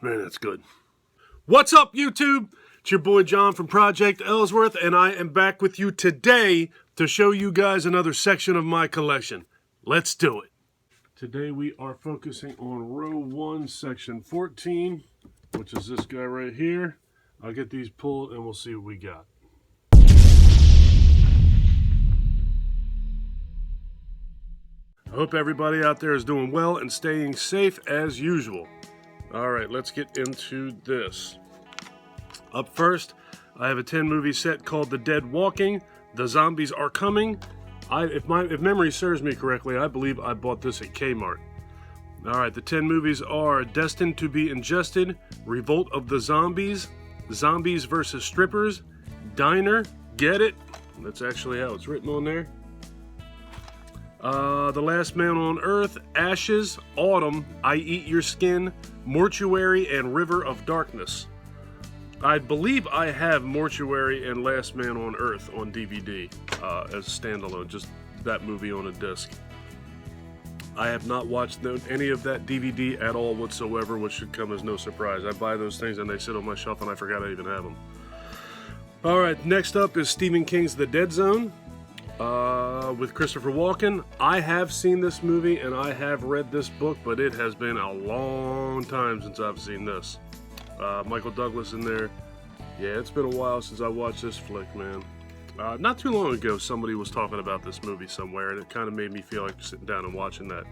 Man, that's good. What's up, YouTube? It's your boy John from Project Ellsworth, and I am back with you today to show you guys another section of my collection. Let's do it. Today we are focusing on row 1, section 14, which is this guy right here. I'll get these pulled and we'll see what we got. I hope everybody out there is doing well and staying safe as usual. Alright, let's get into this. Up first, I have a 10-movie set called The Dead Walking, The Zombies Are Coming. If memory serves me correctly, I believe I bought this at Kmart. Alright, the 10 movies are Destined to be Ingested, Revolt of the Zombies, Zombies vs. Strippers, Diner, Get It, that's actually how it's written on there. The Last Man on Earth, Ashes, Autumn, I Eat Your Skin, Mortuary, and River of Darkness. I believe I have Mortuary and Last Man on Earth on DVD as standalone, just that movie on a disc. I have not watched any of that DVD at all whatsoever, which should come as no surprise. I buy those things and they sit on my shelf and I forgot I even have them. Alright, next up is Stephen King's The Dead Zone. With Christopher Walken. I have seen this movie and I have read this book, but it has been a long time since I've seen this. Michael Douglas in there. Yeah, it's been a while since I watched this flick, man. Not too long ago, somebody was talking about this movie somewhere, and it kind of made me feel like sitting down and watching that.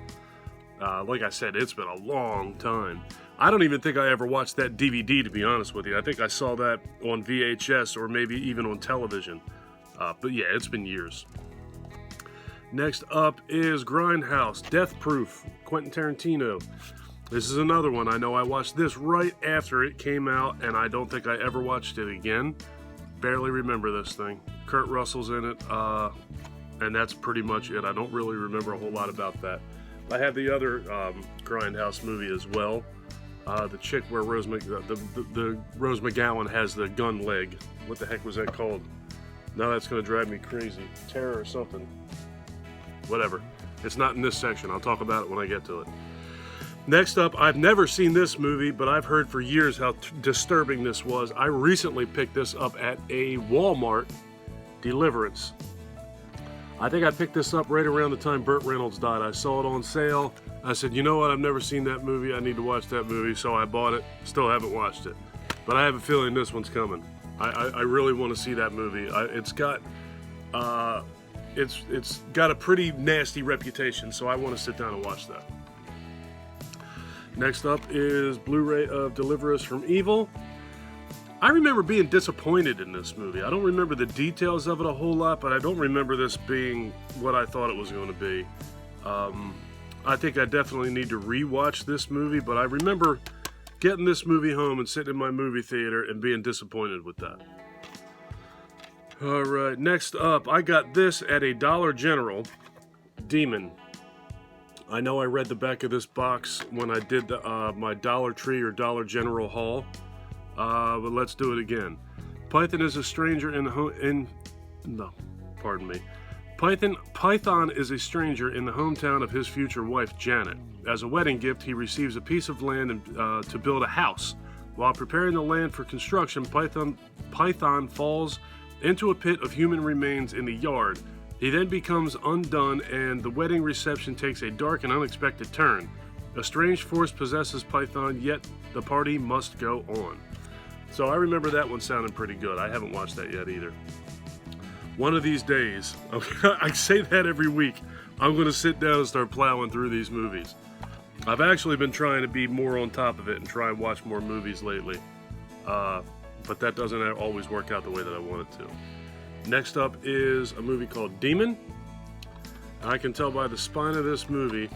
Like I said, it's been a long time. I don't even think I ever watched that DVD, to be honest with you. I think I saw that on VHS or maybe even on television. But yeah, it's been years. Next up is Grindhouse, Death Proof, Quentin Tarantino. This is another one. I know I watched this right after it came out, and I don't think I ever watched it again. Barely remember this thing. Kurt Russell's in it, and that's pretty much it. I don't really remember a whole lot about that. I have the other Grindhouse movie as well. The chick where Rose McGowan has the gun leg. What the heck was that called? Now that's going to drive me crazy. Terror or something. Whatever. It's not in this section. I'll talk about it when I get to it. Next up, I've never seen this movie, but I've heard for years how disturbing this was. I recently picked this up at a Walmart, Deliverance. I think I picked this up right around the time Burt Reynolds died. I saw it on sale. I said, you know what, I've never seen that movie. I need to watch that movie, so I bought it. Still haven't watched it. But I have a feeling this one's coming. I really want to see that movie. It's got a pretty nasty reputation, so I want to sit down and watch that. Next up is Blu-ray of Deliverance from Evil. I remember being disappointed in this movie. I don't remember the details of it a whole lot, but I don't remember this being what I thought it was going to be. I think I definitely need to rewatch this movie, but I remember getting this movie home and sitting in my movie theater and being disappointed with that. Alright, next up, I got this at a Dollar General, Demon. I know I read the back of this box when I did my Dollar Tree or Dollar General haul, but let's do it again. Python is a stranger in the Python is a stranger in the hometown of his future wife, Janet. As a wedding gift, he receives a piece of land to build a house. While preparing the land for construction, Python falls into a pit of human remains in the yard. He then becomes undone, and the wedding reception takes a dark and unexpected turn. A strange force possesses Python, yet the party must go on. So I remember that one sounding pretty good. I haven't watched that yet either. One of these days, I say that every week, I'm going to sit down and start plowing through these movies. I've actually been trying to be more on top of it and try and watch more movies lately. But that doesn't always work out the way that I want it to. Next up is a movie called Demon. I can tell by the spine of this movie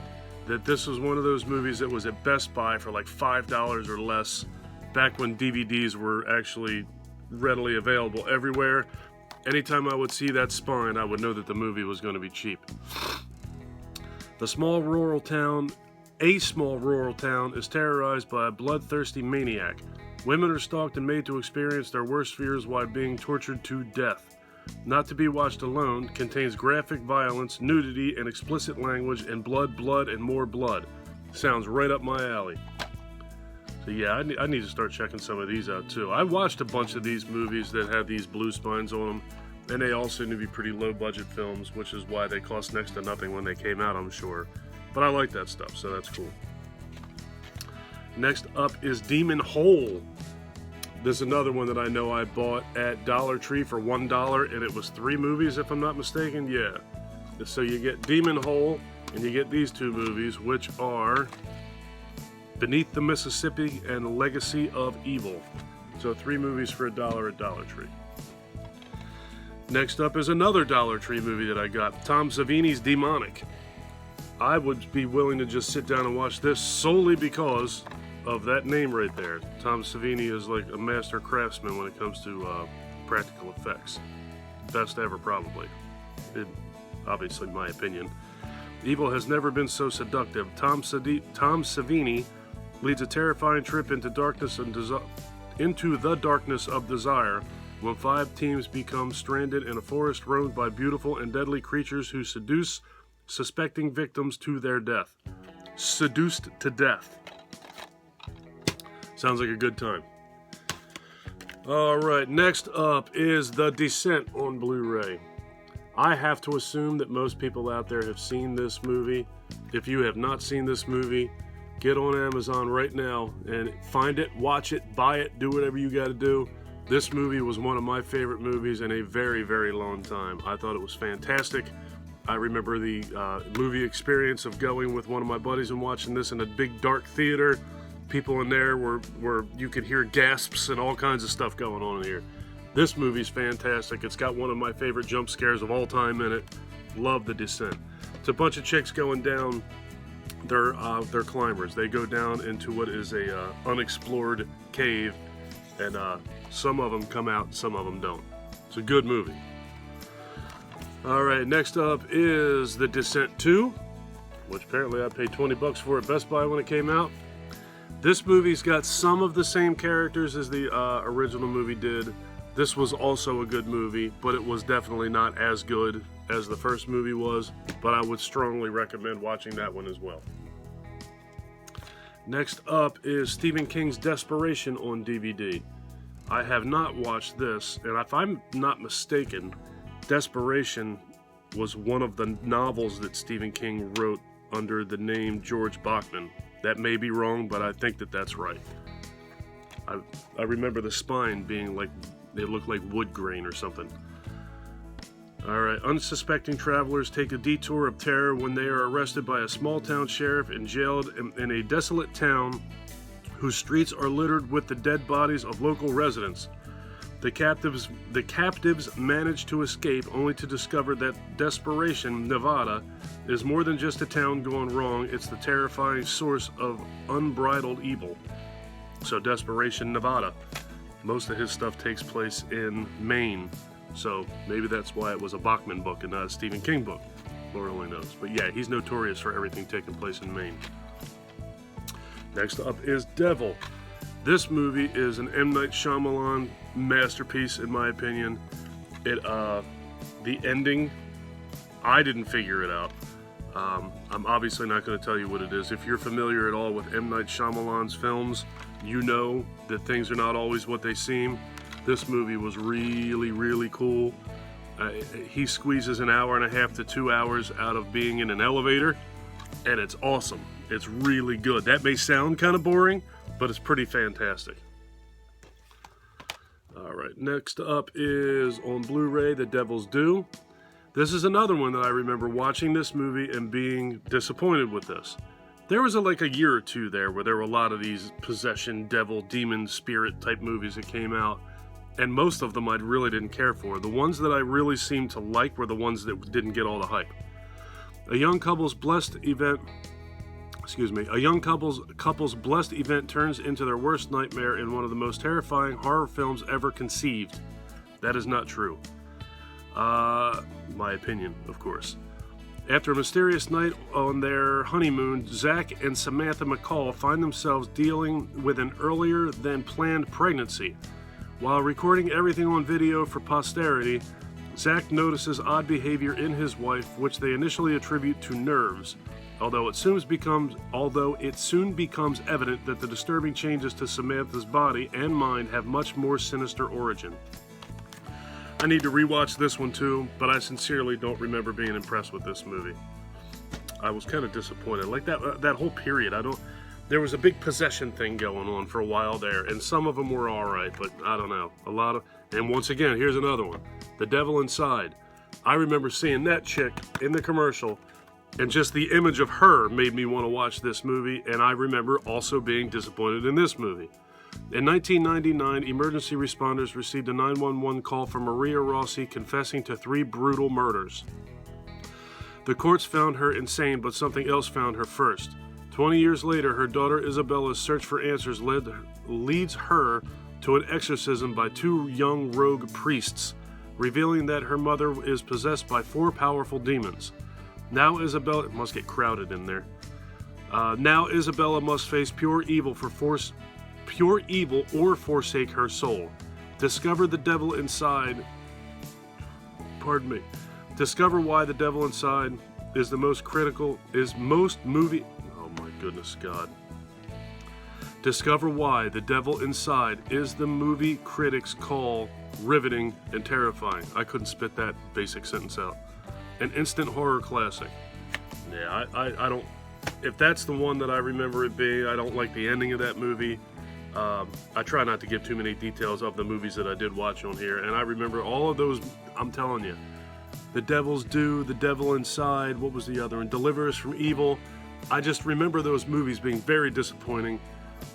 that this was one of those movies that was at Best Buy for like $5 or less back when DVDs were actually readily available everywhere. Anytime I would see that spine, I would know that the movie was going to be cheap. A small rural town is terrorized by a bloodthirsty maniac. Women are stalked and made to experience their worst fears while being tortured to death. Not to be watched alone, contains graphic violence, nudity, and explicit language, and blood, and more blood. Sounds right up my alley. So yeah, I need to start checking some of these out too. I watched a bunch of these movies that have these blue spines on them, and they all seem to be pretty low budget films, which is why they cost next to nothing when they came out, I'm sure. But I like that stuff, so that's cool. Next up is Demon Hole. This is another one that I know I bought at Dollar Tree for $1, and it was 3 movies, if I'm not mistaken. Yeah. So you get Demon Hole, and you get these 2 movies, which are Beneath the Mississippi and Legacy of Evil. So 3 movies for $1 at Dollar Tree. Next up is another Dollar Tree movie that I got, Tom Savini's Demonic. I would be willing to just sit down and watch this solely because of that name right there. Tom Savini is like a master craftsman when it comes to practical effects. Best ever, probably. Obviously, my opinion. Evil has never been so seductive. Tom Savini leads a terrifying trip into darkness and into the darkness of desire when 5 teams become stranded in a forest roamed by beautiful and deadly creatures who seduce suspecting victims to their death. Seduced to death. Sounds like a good time. Alright, next up is The Descent on Blu-ray. I have to assume that most people out there have seen this movie. If you have not seen this movie, get on Amazon right now and find it, watch it, buy it, do whatever you gotta do. This movie was one of my favorite movies in a very, very long time. I thought it was fantastic. I remember the movie experience of going with one of my buddies and watching this in a big dark theater. People in there were you could hear gasps and all kinds of stuff going on in here. This movie's fantastic. It's got one of my favorite jump scares of all time in it. Love The Descent. It's a bunch of chicks going down. They're climbers. They go down into what is a unexplored cave, and some of them come out, some of them don't. It's a good movie. All right, next up is The Descent 2, which apparently I paid $20 for at Best Buy when it came out. This movie's got some of the same characters as the original movie did. This was also a good movie, but it was definitely not as good as the first movie was, but I would strongly recommend watching that one as well. Next up is Stephen King's Desperation on DVD. I have not watched this, and if I'm not mistaken, Desperation was one of the novels that Stephen King wrote under the name George Bachman. That may be wrong, but I think that that's right. I remember the spine being like, they looked like wood grain or something. Alright, unsuspecting travelers take a detour of terror when they are arrested by a small town sheriff and jailed in a desolate town whose streets are littered with the dead bodies of local residents. The captives manage to escape only to discover that Desperation, Nevada, is more than just a town gone wrong. It's the terrifying source of unbridled evil. So Desperation, Nevada. Most of his stuff takes place in Maine. So maybe that's why it was a Bachman book and not a Stephen King book. Lord only knows. But yeah, he's notorious for everything taking place in Maine. Next up is Devil. This movie is an M. Night Shyamalan masterpiece, in my opinion. The ending, I didn't figure it out. I'm obviously not going to tell you what it is. If you're familiar at all with M. Night Shyamalan's films, you know that things are not always what they seem. This movie was really, really cool. He squeezes an hour and a half to 2 hours out of being in an elevator, and it's awesome. It's really good. That may sound kind of boring, but it's pretty fantastic. Alright, next up is on Blu-ray, The Devil's Due. This is another one that I remember watching this movie and being disappointed with this. There was like a year or two there where there were a lot of these possession, devil, demon, spirit type movies that came out, and most of them I really didn't care for. The ones that I really seemed to like were the ones that didn't get all the hype. A young couple's blessed event turns into their worst nightmare in one of the most terrifying horror films ever conceived. That is not true. My opinion, of course. After a mysterious night on their honeymoon, Zach and Samantha McCall find themselves dealing with an earlier than planned pregnancy. While recording everything on video for posterity, Zach notices odd behavior in his wife, which they initially attribute to nerves. although it soon becomes evident that the disturbing changes to Samantha's body and mind have much more sinister origin. I need to rewatch this one too, but I sincerely don't remember being impressed with this movie. I was kind of disappointed. Like that whole period, there was a big possession thing going on for a while there, and some of them were all right, but I don't know. And once again, here's another one. The Devil Inside. I remember seeing that chick in the commercial, and just the image of her made me want to watch this movie, and I remember also being disappointed in this movie. In 1999, emergency responders received a 911 call from Maria Rossi confessing to 3 brutal murders. The courts found her insane, but something else found her first. 20 years later, her daughter Isabella's search for answers leads her to an exorcism by 2 young rogue priests, revealing that her mother is possessed by 4 powerful demons. Now Isabella... It must get crowded in there. Now Isabella must face pure evil or forsake her soul. Discover the devil inside... Pardon me. Discover why the devil inside is most movie... Oh my goodness, God. Discover why the devil inside is the movie critics call riveting and terrifying. I couldn't spit that basic sentence out. An instant horror classic. Yeah, I don't... If that's the one that I remember it being, I don't like the ending of that movie. I try not to give too many details of the movies that I did watch on here, and I remember all of those. I'm telling you, The Devil's Due, The Devil Inside, what was the other one? Deliver Us from Evil. I just remember those movies being very disappointing.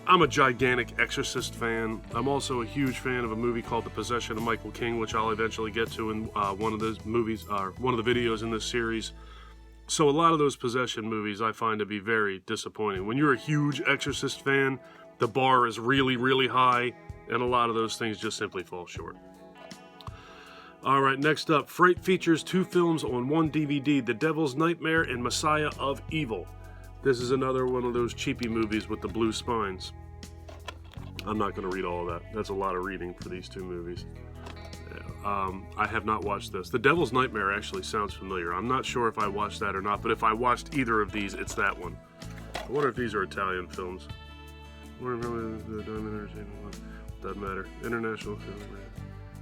I'm a gigantic Exorcist fan. I'm also a huge fan of a movie called The Possession of Michael King, which I'll eventually get to in one of the videos in this series. So a lot of those possession movies I find to be very disappointing. When you're a huge Exorcist fan, the bar is really, really high, and a lot of those things just simply fall short. Alright, next up, Fright features 2 films on 1 DVD, The Devil's Nightmare and Messiah of Evil. This is another one of those cheapy movies with the blue spines. I'm not going to read all of that. That's a lot of reading for these 2 movies. I have not watched this. The Devil's Nightmare actually sounds familiar. I'm not sure if I watched that or not, but if I watched either of these, it's that one. I wonder if these are Italian films. Doesn't matter. International film.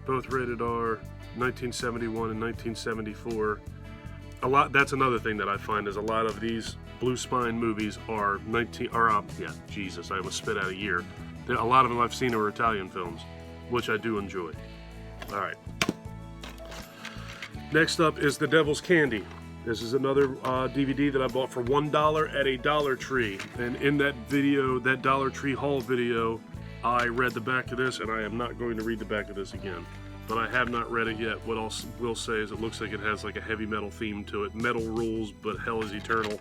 Both rated R, 1971 and 1974. That's another thing that I find is a lot of these blue spine movies are Jesus, I almost spit out a year. A lot of them I've seen are Italian films, which I do enjoy. Alright. Next up is The Devil's Candy. This is another DVD that I bought for $1 at a Dollar Tree. And in that video, that Dollar Tree haul video, I read the back of this, and I am not going to read the back of this again. But I have not read it yet. What I will say is it looks like it has like a heavy metal theme to it. Metal rules, but hell is eternal.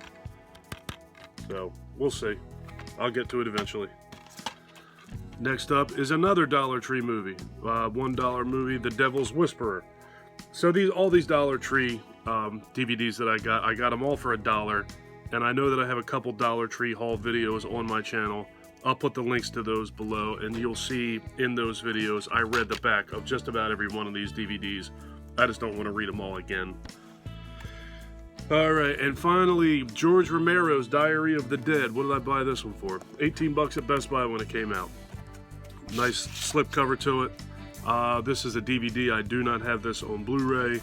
So, we'll see. I'll get to it eventually. Next up is another Dollar Tree movie. $1 movie, The Devil's Whisperer. So all these Dollar Tree DVDs that I got them all for $1. And I know that I have a couple Dollar Tree haul videos on my channel. I'll put the links to those below, and you'll see in those videos I read the back of just about every one of these DVDs. I just don't want to read them all again. Alright, and finally, George Romero's Diary of the Dead. What did I buy this one for? $18 at Best Buy when it came out. Nice slipcover to it. This is a DVD. I do not have this on Blu-ray.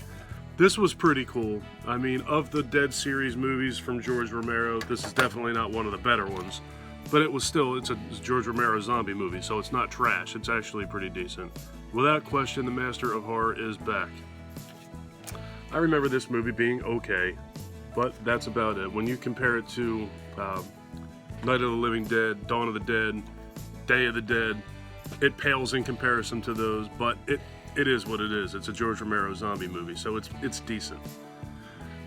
This was pretty cool. I mean, of the Dead series movies from George Romero, this is definitely not one of the better ones. But it's a George Romero zombie movie, so it's not trash. It's actually pretty decent. Without question, the master of horror is back. I remember this movie being okay, but that's about it. When you compare it to Night of the Living Dead, Dawn of the Dead, Day of the Dead, it pales in comparison to those, but it is what it is. It's a George Romero zombie movie, so it's decent.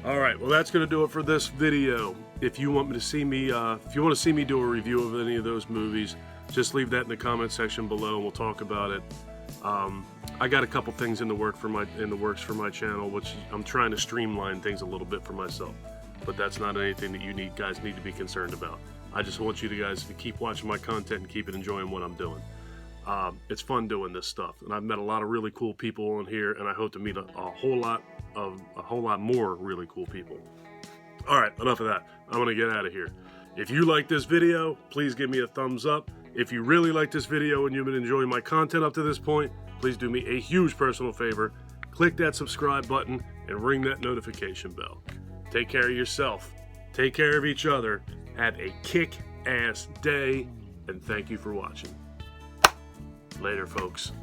Alright, well that's going to do it for this video. If you want to see me do a review of any of those movies, just leave that in the comment section below and we'll talk about it. I got a couple things in the works for my channel, which I'm trying to streamline things a little bit for myself. But that's not anything that you guys need to be concerned about. I just want you guys to keep watching my content and keep enjoying what I'm doing. It's fun doing this stuff, and I've met a lot of really cool people on here, and I hope to meet a whole lot more really cool people. All right, enough of that. I'm going to get out of here. If you like this video, please give me a thumbs up. If you really like this video and you've been enjoying my content up to this point, please do me a huge personal favor. Click that subscribe button and ring that notification bell. Take care of yourself. Take care of each other. Have a kick-ass day, and thank you for watching. Later, folks.